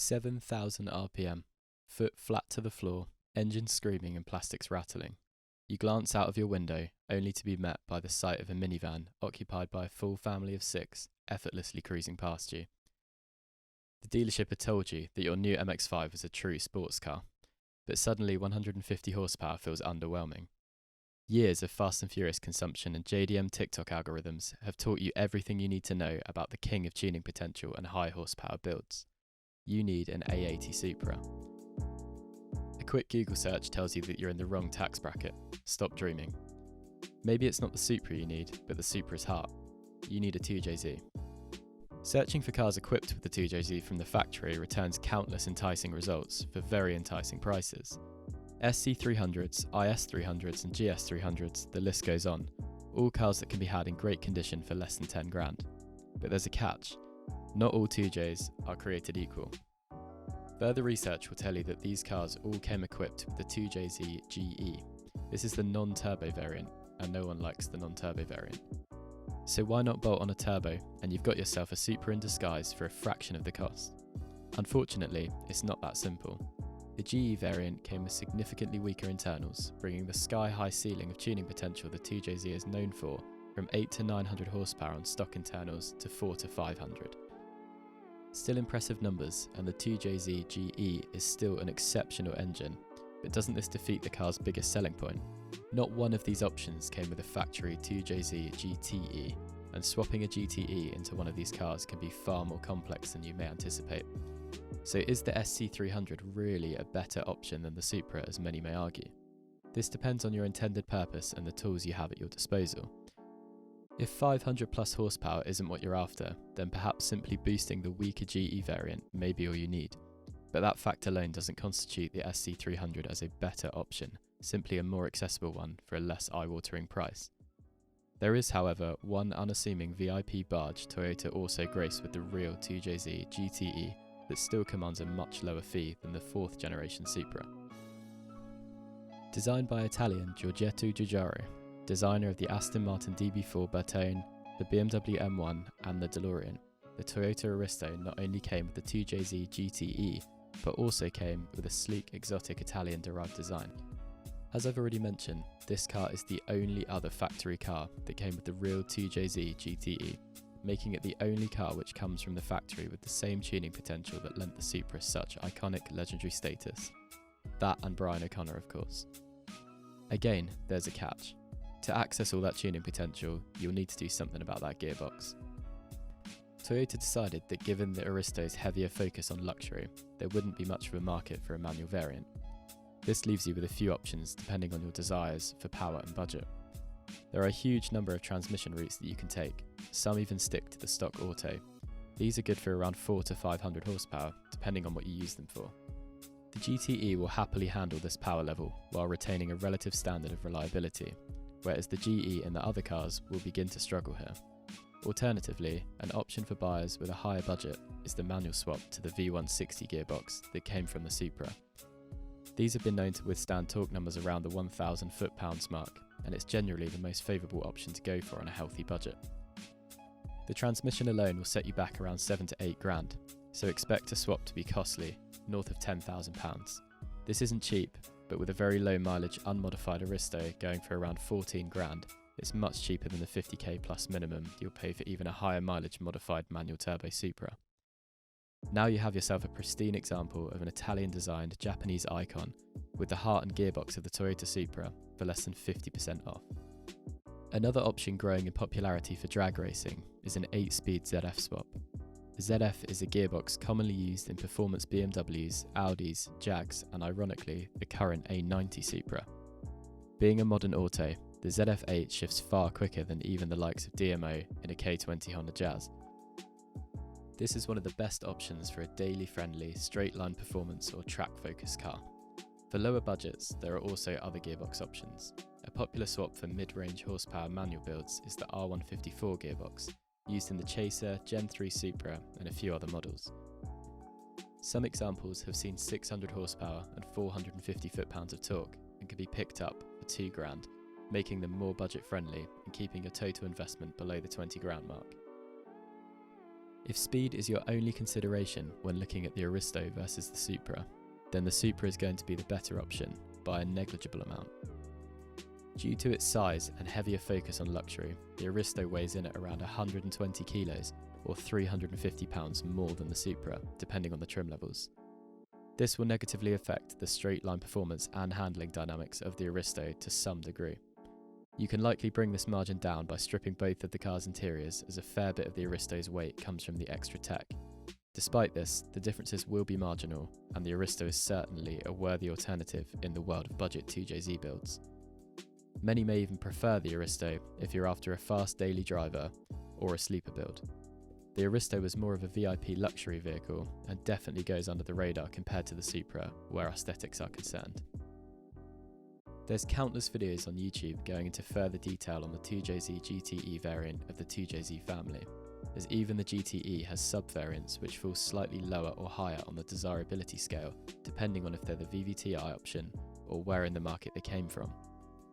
7,000 RPM, foot flat to the floor, engine screaming and plastics rattling. You glance out of your window, only to be met by the sight of a minivan occupied by a full family of 6, effortlessly cruising past you. The dealership had told you that your new MX-5 was a true sports car, but suddenly 150 horsepower feels underwhelming. Years of Fast and Furious consumption and JDM TikTok algorithms have taught you everything you need to know about the king of tuning potential and high horsepower builds. You need an A80 Supra. A quick Google search tells you that you're in the wrong tax bracket. Stop dreaming. Maybe it's not the Supra you need, but the Supra's heart. You need a 2JZ. Searching for cars equipped with the 2JZ from the factory returns countless enticing results for very enticing prices. SC300s, IS300s and GS300s, the list goes on. All cars that can be had in great condition for less than 10 grand. But there's a catch. Not all 2Js are created equal. Further research will tell you that these cars all came equipped with the 2JZ GE. This is the non-turbo variant, and no one likes the non-turbo variant. So why not bolt on a turbo, and you've got yourself a Supra in disguise for a fraction of the cost? Unfortunately, it's not that simple. The GE variant came with significantly weaker internals, bringing the sky-high ceiling of tuning potential the 2JZ is known for from 8 to 900 horsepower on stock internals to 4 to 500. Still impressive numbers, and the 2JZ GE is still an exceptional engine, but doesn't this defeat the car's biggest selling point? Not one of these options came with a factory 2JZ GTE, and swapping a GTE into one of these cars can be far more complex than you may anticipate. So is the SC300 really a better option than the Supra, as many may argue? This depends on your intended purpose and the tools you have at your disposal. If 500 plus horsepower isn't what you're after, then perhaps simply boosting the weaker GE variant may be all you need. But that fact alone doesn't constitute the SC300 as a better option, simply a more accessible one for a less eye-watering price. There is, however, one unassuming VIP barge Toyota also graced with the real 2JZ GTE that still commands a much lower fee than the 4th generation Supra. Designed by Italian Giorgetto Giugiaro, designer of the Aston Martin DB4 Bertone, the BMW M1 and the DeLorean, the Toyota Aristo not only came with the 2JZ GTE, but also came with a sleek, exotic Italian-derived design. As I've already mentioned, this car is the only other factory car that came with the real 2JZ GTE, making it the only car which comes from the factory with the same tuning potential that lent the Supra such iconic legendary status. That and Brian O'Connor, of course. Again, there's a catch. To access all that tuning potential, you'll need to do something about that gearbox. Toyota decided that given the Aristo's heavier focus on luxury, there wouldn't be much of a market for a manual variant. This leaves you with a few options depending on your desires for power and budget. There are a huge number of transmission routes that you can take, some even stick to the stock auto. These are good for around 4 to 500 horsepower, depending on what you use them for. The GTE will happily handle this power level while retaining a relative standard of reliability, whereas the GE and the other cars will begin to struggle here. Alternatively, an option for buyers with a higher budget is the manual swap to the V160 gearbox that came from the Supra. These have been known to withstand torque numbers around the 1,000 foot-pounds mark, and it's generally the most favourable option to go for on a healthy budget. The transmission alone will set you back around 7 to 8 grand, so expect a swap to be costly, north of £10,000. This isn't cheap, but with a very low mileage unmodified Aristo going for around 14 grand, it's much cheaper than the 50k plus minimum you'll pay for even a higher mileage modified manual turbo Supra. Now you have yourself a pristine example of an Italian designed Japanese icon with the heart and gearbox of the Toyota Supra for less than 50% off. Another option growing in popularity for drag racing is an 8-speed ZF swap. The ZF is a gearbox commonly used in performance BMWs, Audis, Jags and ironically the current A90 Supra. Being a modern auto, the ZF8 shifts far quicker than even the likes of DMO in a K20 Honda Jazz. This is one of the best options for a daily friendly, straight line performance or track focused car. For lower budgets, there are also other gearbox options. A popular swap for mid-range horsepower manual builds is the R154 gearbox, used in the Chaser, Gen 3 Supra and a few other models. Some examples have seen 600 horsepower and 450 foot-pounds of torque and can be picked up for 2 grand, making them more budget friendly and keeping your total investment below the 20 grand mark. If speed is your only consideration when looking at the Aristo versus the Supra, then the Supra is going to be the better option by a negligible amount. Due to its size and heavier focus on luxury, the Aristo weighs in at around 120 kilos or 350 pounds more than the Supra, depending on the trim levels. This will negatively affect the straight line performance and handling dynamics of the Aristo to some degree. You can likely bring this margin down by stripping both of the car's interiors, as a fair bit of the Aristo's weight comes from the extra tech. Despite this, the differences will be marginal, and the Aristo is certainly a worthy alternative in the world of budget 2JZ builds. Many may even prefer the Aristo if you're after a fast daily driver or a sleeper build. The Aristo was more of a VIP luxury vehicle and definitely goes under the radar compared to the Supra where aesthetics are concerned. There's countless videos on YouTube going into further detail on the 2JZ GTE variant of the 2JZ family, as even the GTE has sub-variants which fall slightly lower or higher on the desirability scale depending on if they're the VVT-i option or where in the market they came from.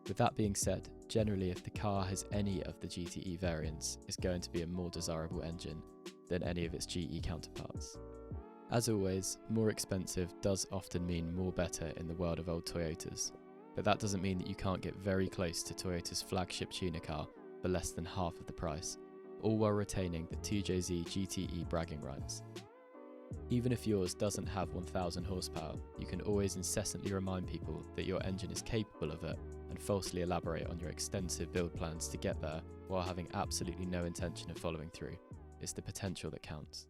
With that being said, generally if the car has any of the GTE variants, it's going to be a more desirable engine than any of its GE counterparts. As always, more expensive does often mean more better in the world of old Toyotas, but that doesn't mean that you can't get very close to Toyota's flagship tuner car for less than half of the price, all while retaining the 2JZ GTE bragging rights. Even if yours doesn't have 1000 horsepower, you can always incessantly remind people that your engine is capable of it and falsely elaborate on your extensive build plans to get there while having absolutely no intention of following through. It's the potential that counts.